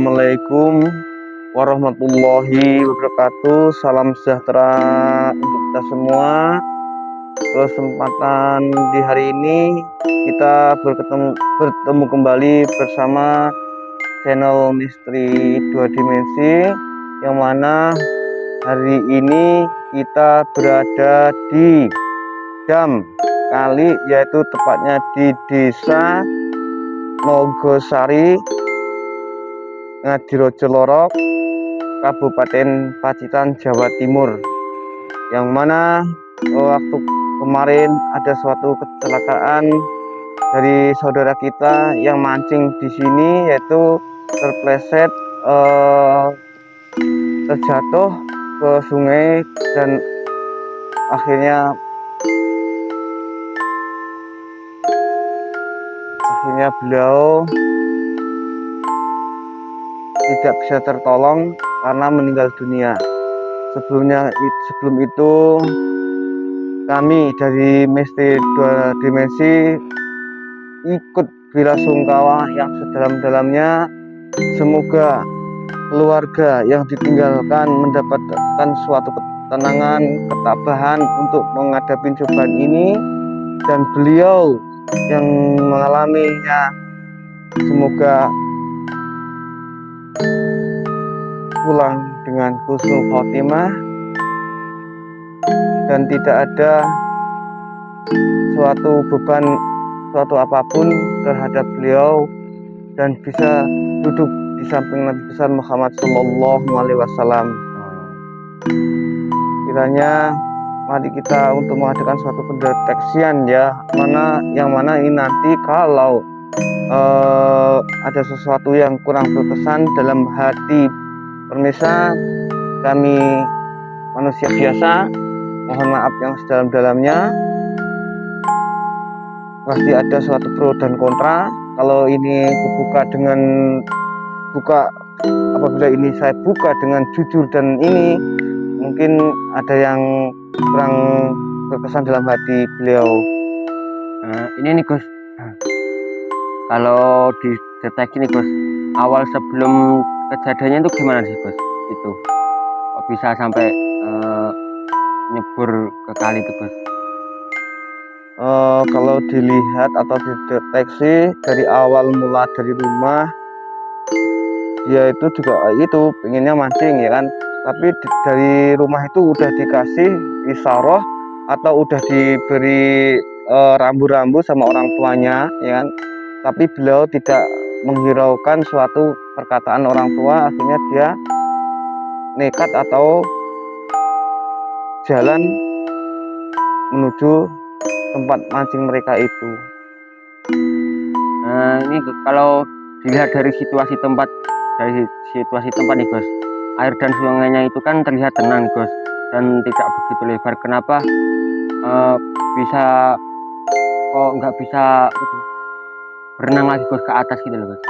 Assalamualaikum warahmatullahi wabarakatuh. Salam sejahtera untuk kita semua. Kesempatan di hari ini kita bertemu kembali bersama channel Misteri Dua Dimensi, yang mana hari ini kita berada di Dam Kali, yaitu tepatnya di Desa Nogosari, Ngadirojo Lorok, Kabupaten Pacitan, Jawa Timur, yang mana waktu kemarin ada suatu kecelakaan dari saudara kita yang mancing di sini, yaitu terpleset, terjatuh ke sungai, dan akhirnya beliau tidak bisa tertolong karena meninggal dunia. Sebelum itu kami dari Misteri Dua Dimensi ikut belasungkawa yang sedalam-dalamnya. Semoga keluarga yang ditinggalkan mendapatkan suatu ketenangan, ketabahan untuk menghadapi cobaan ini, dan beliau yang mengalaminya semoga pulang dengan husnul khotimah dan tidak ada suatu beban, suatu apapun terhadap beliau, dan bisa duduk di samping Nabi besar Muhammad Sallallahu Alaihi Wasallam. Kiranya mari kita untuk mengadakan suatu pendeteksian, yang mana ini nanti kalau ada sesuatu yang kurang berkesan dalam hati permisa kami manusia biasa, mohon maaf yang sedalam-dalamnya. Pasti ada suatu pro dan kontra. Kalau ini apabila ini saya buka dengan jujur dan ini mungkin ada yang kurang berkesan dalam hati beliau. Ini nih Gus, kalau dideteksi nih Gus, awal sebelum kejadiannya itu gimana sih Gus? Itu kok bisa sampai nyebur ke kali itu Gus? Kalau dilihat atau dideteksi dari awal mula dari rumah, dia itu juga pengennya mancing, ya kan, tapi dari rumah itu udah dikasih isyarah atau udah diberi rambu-rambu sama orang tuanya, ya kan, tapi beliau tidak menghiraukan suatu perkataan orang tua. Akhirnya dia nekat atau jalan menuju tempat mancing mereka itu. Ini kalau dilihat dari situasi tempat nih Gus, air dan sungainya itu kan terlihat tenang Gus, dan tidak begitu lebar. Kenapa nggak bisa berenang lagi Gus ke atas gitu loh Gus?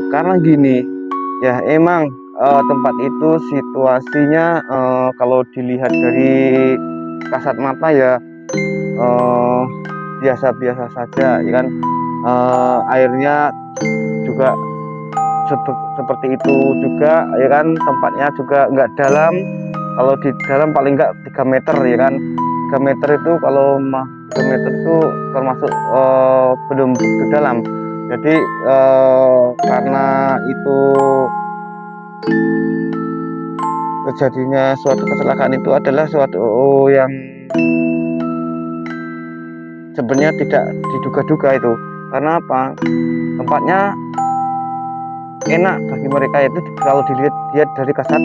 Karena gini ya, emang tempat itu situasinya kalau dilihat dari kasat mata ya biasa-biasa saja, ya kan. Airnya juga seperti itu juga, ya kan. Tempatnya juga nggak dalam. Kalau di dalam paling nggak 3 meter, ya kan. 3 meter itu, kalau 3 meter itu termasuk belum begitu dalam. Jadi karena itu terjadinya suatu kecelakaan itu adalah suatu yang sebenarnya tidak diduga-duga itu. Karena apa? Tempatnya enak bagi mereka itu kalau dilihat dari kasat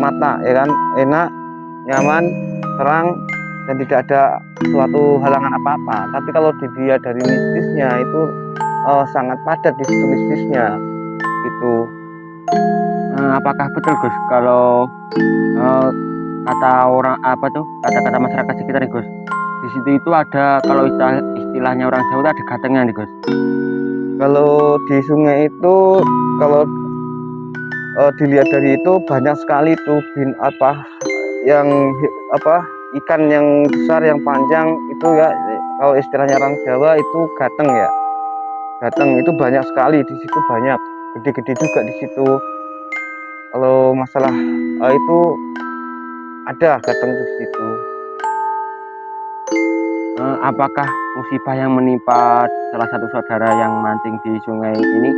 mata, ya kan, enak, nyaman, terang, dan tidak ada suatu halangan apa-apa. Tapi kalau dilihat dari mistisnya itu sangat padat di situ mistisnya itu. Apakah betul Gus kalau kata masyarakat sekitar nih Gus, di situ itu ada, kalau istilahnya orang Jawa, ada gatengnya nih Gus? Kalau di sungai itu, kalau dilihat dari itu banyak sekali tuh ikan yang besar, yang panjang itu, ya, kalau istilahnya orang Jawa itu gateng, ya. Gateng itu banyak sekali di situ, banyak gede-gede juga di situ. Kalau masalah itu ada datang di situ. Apakah musibah yang menimpa salah satu saudara yang mancing di sungai ini,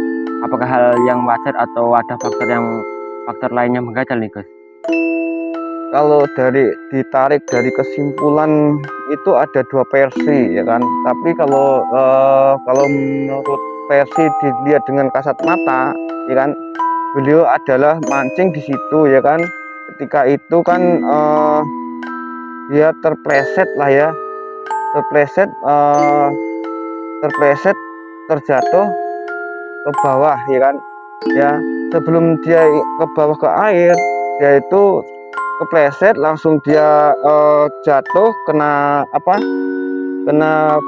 apakah hal yang wajar atau ada faktor lainnya mengganjal nih Gus? Kalau ditarik dari kesimpulan itu ada dua versi ya kan. Tapi kalau menurut versi dilihat dengan kasat mata ya kan, beliau adalah mancing di situ ya kan. Ketika itu kan dia terpleset lah ya, terpleset terjatuh ke bawah ya kan. Ya, sebelum dia ke bawah ke air, dia itu kepleset, langsung dia jatuh kena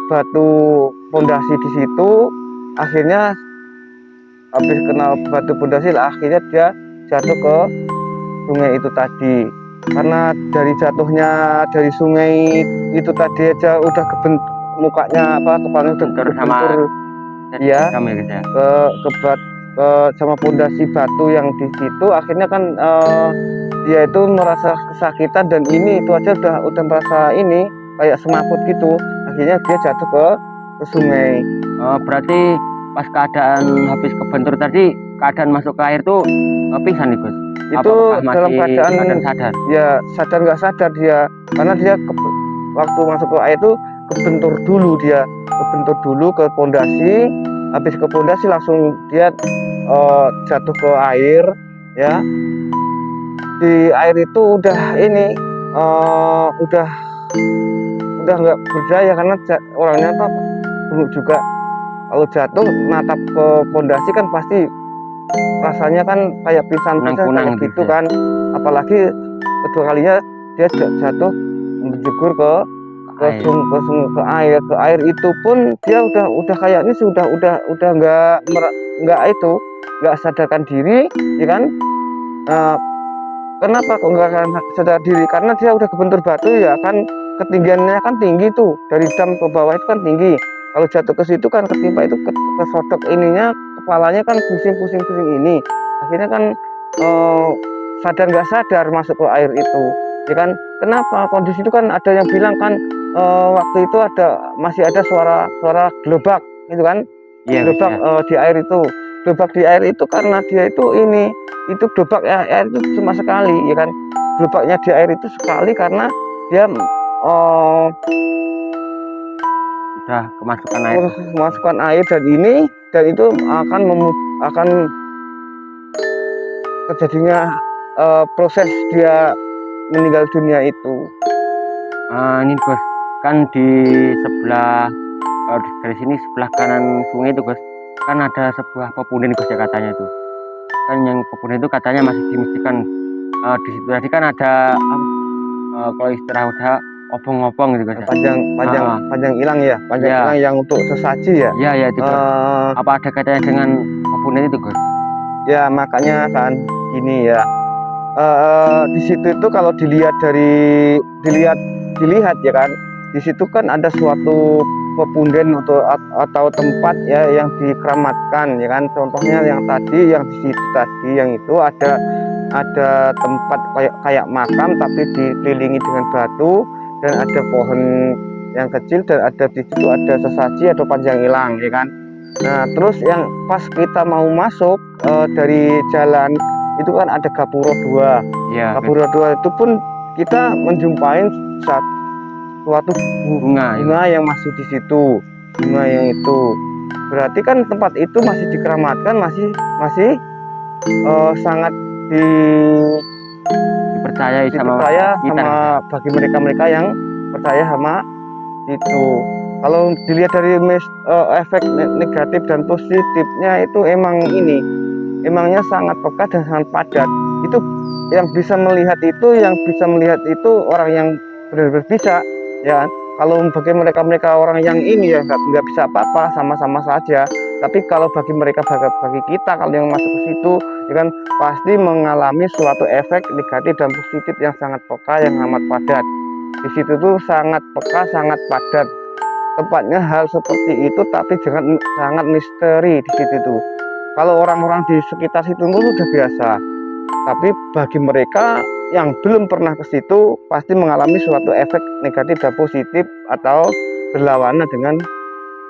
batu pondasi di situ. Akhirnya habis kena batu pondasi, akhirnya dia jatuh ke sungai itu tadi. Karena dari jatuhnya dari sungai itu tadi aja udah mukanya kepalanya udah kebentur ya, ke sama pondasi batu yang di situ. Akhirnya kan dia itu merasa kesakitan, dan itu aja udah merasa ini kayak semaput gitu. Akhirnya dia jatuh ke sungai. Berarti pas keadaan habis kebentur tadi, keadaan masuk ke air tuh pingsan nih Gus? Itu dalam keadaan sadar? Ya sadar nggak sadar dia, karena dia waktu masuk ke air itu kebentur dulu ke pondasi. Habis ke pondasi langsung dia jatuh ke air ya. Di air itu udah nggak berdaya, karena orangnya dulu juga kalau jatuh natap ke pondasi kan pasti rasanya kan kayak pingsan-pingsan kayak gitu kan. Apalagi kedua kalinya dia jatuh menjegur ke air itu pun dia udah kayaknya sudah nggak sadarkan diri ya kan. Kenapa kok nggak sadar diri? Karena dia udah kebentur batu ya kan, ketinggiannya kan tinggi tuh, dari dam ke bawah itu kan tinggi. Kalau jatuh ke situ kan ketimpa itu kesodok ininya, kepalanya kan pusing ini. Akhirnya kan sadar nggak sadar masuk ke air itu ya kan. Kenapa kondisi itu kan ada yang bilang kan waktu itu masih ada suara gelobak gitu kan. Gelobak di air itu, karena dia itu gelobak air itu cuma sekali ya kan. Gelobaknya di air itu sekali karena dia udah kemasukan air dan itu akan terjadinya proses dia meninggal dunia itu. Ini Gus, kan di sebelah dari sini sebelah kanan sungai itu Gus, kan ada sebuah pepohonan Gus ya katanya itu. Kan yang pepohonan itu katanya masih dimestikan. Di situ tadi kan ada kalau istilah udah obong-obong gitu Gus. Panjang hilang ya, hilang yang untuk sesaji ya. Iya itu Gus. Apa ada kaitannya dengan pepohonan itu Gus? Ya makanya kan ini ya. Di situ itu kalau dilihat ya kan, di situ kan ada suatu pepunden atau tempat ya yang dikeramatkan ya kan. Contohnya yang di situ tadi yang itu ada tempat kayak makam tapi dikelilingi dengan batu, dan ada pohon yang kecil, dan ada di situ ada sesaji atau panjang hilang ya kan. Nah terus yang pas kita mau masuk dari jalan itu kan ada Gapura 2. Ya, Gapura 2 itu pun kita menjumpai suatu bunga yang masih di situ. Bunga yang itu berarti kan tempat itu masih dikeramatkan, masih sangat dipercaya sama bagi mereka yang percaya sama itu. Kalau dilihat dari efek negatif dan positifnya itu emangnya sangat peka dan sangat padat. Itu yang bisa melihat itu orang yang benar-benar bisa ya. Kalau bagi mereka orang yang ini ya nggak bisa apa-apa, sama-sama saja. Tapi kalau bagi kita kalau yang masuk ke situ ya kan pasti mengalami suatu efek negatif dan positif yang sangat peka, yang amat padat. Di situ tuh sangat peka, sangat padat tempatnya hal seperti itu, tapi sangat misteri di situ tuh. Kalau orang-orang di sekitar situ itu sudah biasa, tapi bagi mereka yang belum pernah ke situ pasti mengalami suatu efek negatif dan positif atau berlawanan dengan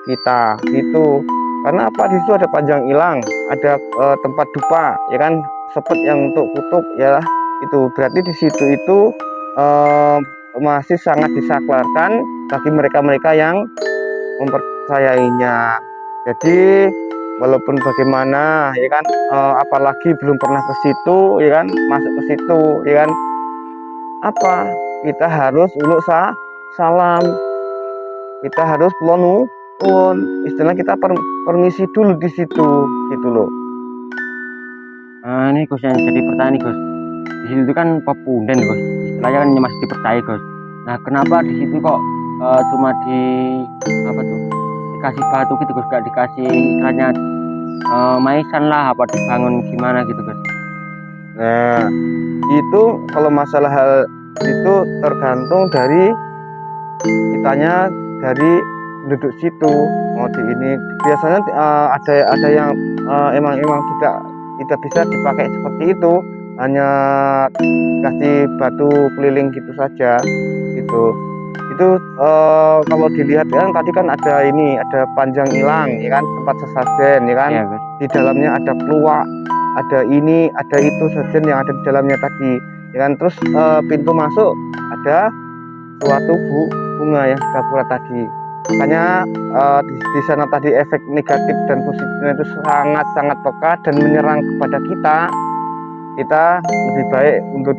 kita gitu. Karena apa, di situ ada panjang ilang, ada tempat dupa ya kan, sepet yang untuk kutub ya, itu berarti di situ itu masih sangat disaklarkan bagi mereka-mereka yang mempercayainya. Jadi walaupun bagaimana ya kan, apalagi belum pernah ke situ ya kan, masuk ke situ ya kan, apa, kita harus uluk salam, kita harus pelonu pun, istilah kita permisi dulu di situ gitu loh. Ini Gus yang jadi pertanyaan nih, Gus. Di situ kan pepunden, Gus. Istilahnya kan masih dipercaya, Gus. Nah, kenapa di situ kok cuma di apa tuh? Dikasih batu gitu, Gus, gak dikasih istilahnya maisan lah, apa dibangun gimana gitu, Gus. Nah, itu kalau masalah hal itu tergantung dari kitanya, dari penduduk situ mau di ini. Biasanya ada yang emang tidak bisa dipakai seperti itu, hanya kasih batu keliling gitu saja gitu. Itu kalau dilihat kan tadi kan ada ini, ada panjang ilang ya kan, tempat sesajen ya kan, Iya, Gus. di dalamnya ada keluak, ada ini, ada itu sajen yang ada di dalamnya tadi ya kan. Terus pintu masuk ada suatu bunga yang gapura tadi. Makanya di sana tadi efek negatif dan positifnya itu sangat peka dan menyerang kepada kita. Kita lebih baik untuk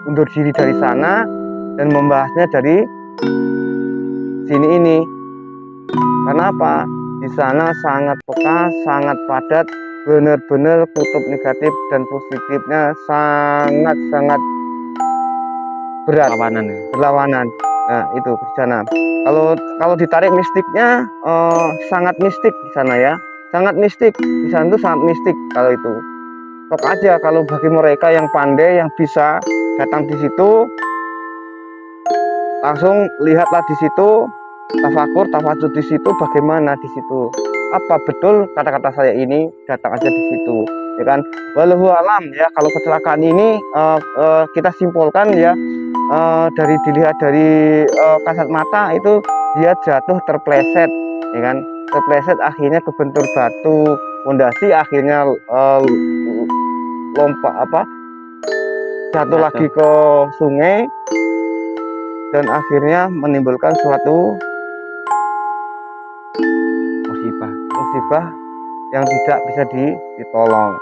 undur diri dari sana dan membahasnya dari sini ini. Karena apa? Di sana sangat peka, sangat padat, benar-benar kutub negatif dan positifnya sangat berat, berlawanan. Nah, itu di sana. Kalau ditarik mistiknya sangat mistik di sana ya. Sangat mistik. Di sana itu sangat mistik kalau itu. Sok aja kalau bagi mereka yang pandai, yang bisa datang di situ, langsung lihatlah di situ, tafakur, tafajud di situ, bagaimana di situ. Apa betul kata-kata saya ini, datang aja di situ. Ya kan? Wallahu alam ya, kalau kecelakaan ini kita simpulkan ya, dari dilihat dari kasat mata itu dia jatuh terpleset ya kan, terpleset akhirnya kebentur batu pondasi, akhirnya lompat jatuh lagi ke sungai dan akhirnya menimbulkan suatu musibah yang tidak bisa ditolong.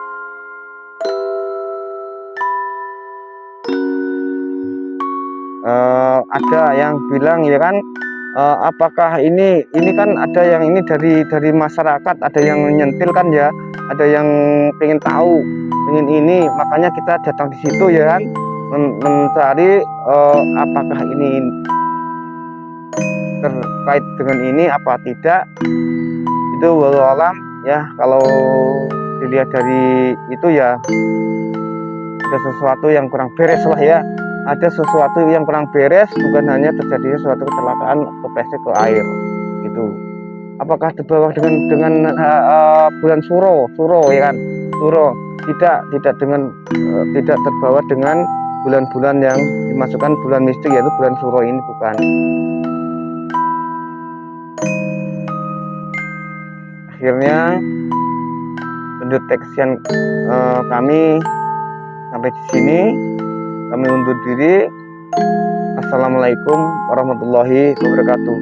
Ada yang bilang ya kan, apakah ini kan ada yang ini dari masyarakat, ada yang menyentil kan ya, ada yang pengen tahu, pengen ini, makanya kita datang di situ ya kan, mencari apakah ini terkait dengan ini apa tidak. Itu wallahu alam ya, kalau dilihat dari itu ya ada sesuatu yang kurang beres lah ya, ada sesuatu yang kurang beres, bukan hanya terjadi suatu kecelakaan kepleset ke air gitu. Apakah terbawa dengan bulan suro ya kan, suro tidak dengan tidak terbawa dengan bulan-bulan yang dimasukkan bulan mistik, yaitu bulan suro ini bukan. Akhirnya pendeteksian kami sampai di sini, kami undur diri. Assalamualaikum warahmatullahi wabarakatuh.